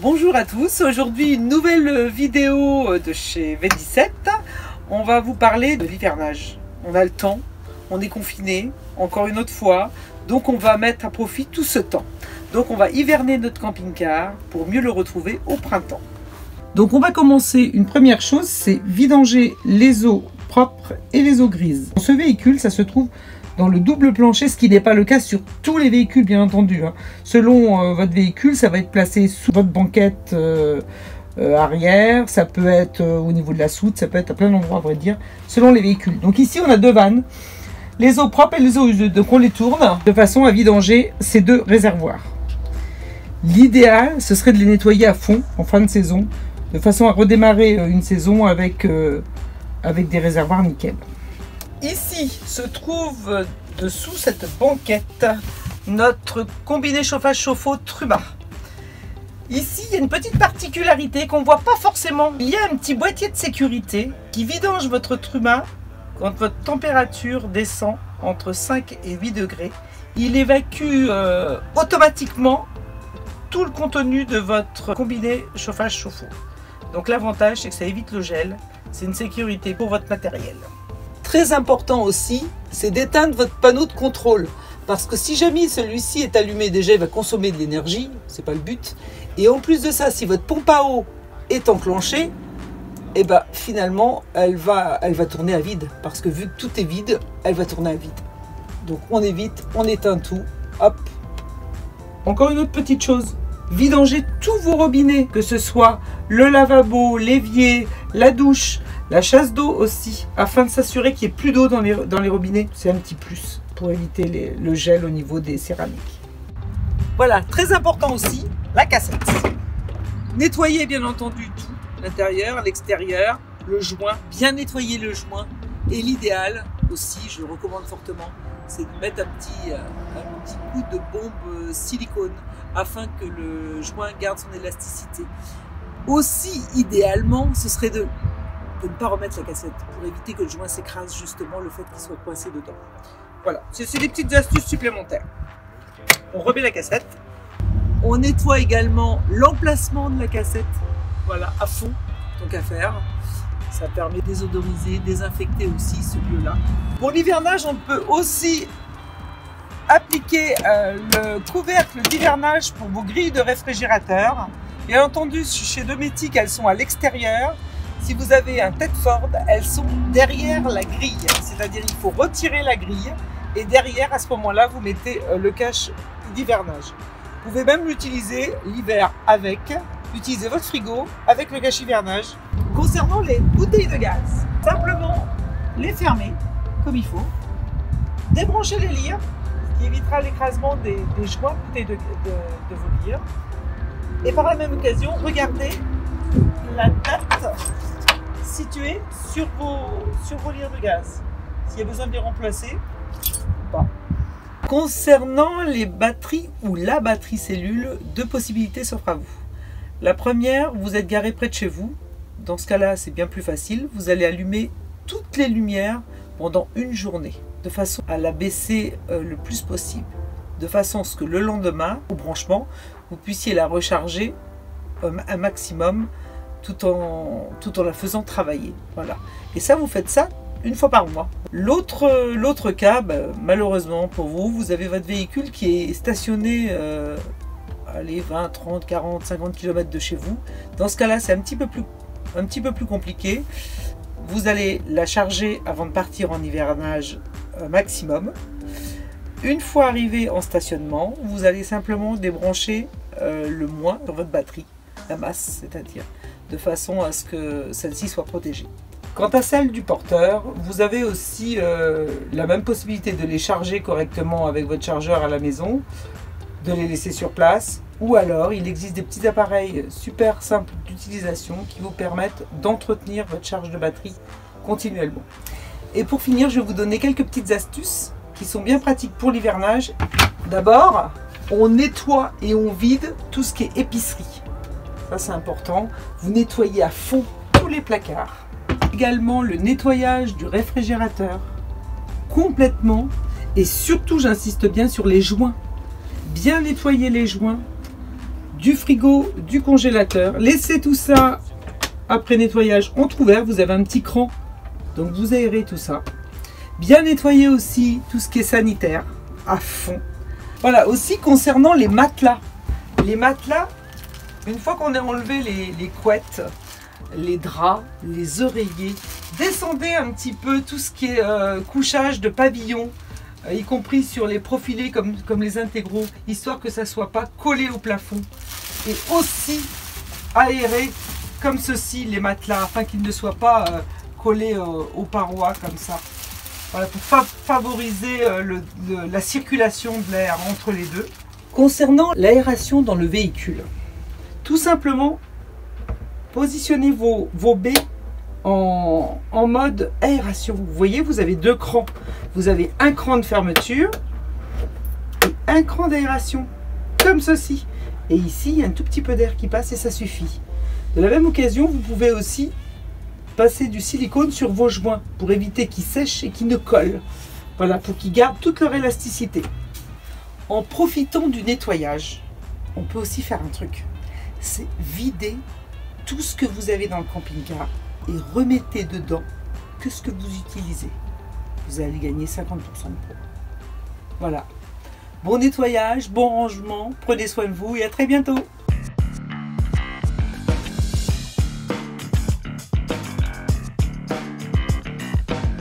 Bonjour à tous, aujourd'hui une nouvelle vidéo de chez V17. On va vous parler de l'hivernage. On a le temps, on est confiné, encore une autre fois, donc on va mettre à profit tout ce temps. Donc on va hiverner notre camping-car pour mieux le retrouver au printemps. Donc on va commencer, une première chose, c'est vidanger les eaux propres et les eaux grises. Ce véhicule, ça se trouve dans le double plancher, ce qui n'est pas le cas sur tous les véhicules, bien entendu. Selon votre véhicule, ça va être placé sous votre banquette arrière, ça peut être au niveau de la soute, ça peut être à plein d'endroits, à vrai dire, selon les véhicules. Donc ici, on a deux vannes, les eaux propres et les eaux usées. Donc on les tourne de façon à vidanger ces deux réservoirs. L'idéal, ce serait de les nettoyer à fond en fin de saison, de façon à redémarrer une saison avec des réservoirs nickel. Ici se trouve dessous cette banquette notre combiné chauffage-chauffe-eau Truma. Ici, il y a une petite particularité qu'on ne voit pas forcément. Il y a un petit boîtier de sécurité qui vidange votre Truma quand votre température descend entre 5 et 8 degrés. Il évacue automatiquement tout le contenu de votre combiné chauffage-chauffe-eau. Donc l'avantage, c'est que ça évite le gel. C'est une sécurité pour votre matériel. Très important aussi, c'est d'éteindre votre panneau de contrôle. Parce que si jamais celui-ci est allumé, déjà il va consommer de l'énergie, c'est pas le but. Et en plus de ça, si votre pompe à eau est enclenchée, et ben finalement elle va tourner à vide. Parce que vu que tout est vide, elle va tourner à vide. Donc on évite, on éteint tout, hop. Encore une autre petite chose, vidangez tous vos robinets, que ce soit le lavabo, l'évier, la douche, la chasse d'eau aussi, afin de s'assurer qu'il n'y ait plus d'eau dans les robinets. C'est un petit plus pour éviter le gel au niveau des céramiques. Voilà, très important aussi, la cassette. Nettoyez bien entendu tout, l'intérieur, l'extérieur, le joint, bien nettoyer le joint. Et l'idéal aussi, je le recommande fortement, c'est de mettre un petit coup de bombe silicone afin que le joint garde son élasticité. Aussi, idéalement, ce serait de ne pas remettre la cassette pour éviter que le joint s'écrase, justement le fait qu'il soit coincé dedans. Voilà, c'est des petites astuces supplémentaires. On remet la cassette. On nettoie également l'emplacement de la cassette, voilà, à fond, tant qu'à faire. Ça permet de désodoriser, désinfecter aussi ce lieu-là. Pour l'hivernage, on peut aussi appliquer le couvercle d'hivernage pour vos grilles de réfrigérateur. Bien entendu, chez Dometic, elles sont à l'extérieur. Si vous avez un Tedford, elles sont derrière la grille. C'est-à-dire il faut retirer la grille et derrière, à ce moment-là, vous mettez le cache d'hivernage. Vous pouvez même l'utiliser l'hiver avec, utiliser votre frigo avec le cache hivernage. Concernant les bouteilles de gaz, simplement les fermer comme il faut, débrancher les lyres, ce qui évitera l'écrasement des joints bouteilles de vos lyres. Et par la même occasion, regardez la date située sur vos lyres de gaz. S'il y a besoin de les remplacer ou pas. Concernant les batteries ou la batterie cellule, deux possibilités s'offrent à vous. La première, vous êtes garé près de chez vous. Dans ce cas-là, c'est bien plus facile. Vous allez allumer toutes les lumières pendant une journée, de façon à la baisser le plus possible, de façon à ce que le lendemain, au branchement, vous puissiez la recharger un maximum tout en la faisant travailler. Voilà. Et ça, vous faites ça une fois par mois. L'autre cas, malheureusement pour vous, vous avez votre véhicule qui est stationné allez, 20, 30, 40, 50 km de chez vous. Dans ce cas-là, c'est un petit peu plus compliqué. Vous allez la charger avant de partir en hivernage maximum. Une fois arrivé en stationnement, vous allez simplement débrancher le moins dans votre batterie, la masse, c'est-à-dire, de façon à ce que celle-ci soit protégée. Quant à celle du porteur, vous avez aussi la même possibilité de les charger correctement avec votre chargeur à la maison, de les laisser sur place, ou alors il existe des petits appareils super simples d'utilisation qui vous permettent d'entretenir votre charge de batterie continuellement. Et pour finir, je vais vous donner quelques petites astuces qui sont bien pratiques pour l'hivernage. D'abord, on nettoie et on vide tout ce qui est épicerie. Ça, c'est important. Vous nettoyez à fond tous les placards. Également le nettoyage du réfrigérateur complètement, et surtout, j'insiste bien sur les joints. Bien nettoyer les joints du frigo, du congélateur. Laissez tout ça après nettoyage entrouvert. Vous avez un petit cran, donc vous aérez tout ça. Bien nettoyer aussi tout ce qui est sanitaire à fond. Voilà, aussi concernant les matelas. Les matelas, une fois qu'on a enlevé les couettes, les draps, les oreillers, descendez un petit peu tout ce qui est couchage de pavillon, y compris sur les profilés comme les intégraux, histoire que ça ne soit pas collé au plafond. Et aussi aérer comme ceci les matelas, afin qu'ils ne soient pas collés aux parois comme ça. Voilà, pour favoriser la circulation de l'air entre les deux. Concernant l'aération dans le véhicule, tout simplement, positionnez vos baies en mode aération. Vous voyez, vous avez deux crans. Vous avez un cran de fermeture et un cran d'aération, comme ceci. Et ici, il y a un tout petit peu d'air qui passe et ça suffit. De la même occasion, vous pouvez aussi passer du silicone sur vos joints pour éviter qu'ils sèchent et qu'ils ne collent. Voilà, pour qu'ils gardent toute leur élasticité. En profitant du nettoyage, on peut aussi faire un truc. C'est vider tout ce que vous avez dans le camping-car et remettez dedans que ce que vous utilisez. Vous allez gagner 50% de pro. Voilà. Bon nettoyage, bon rangement, prenez soin de vous et à très bientôt.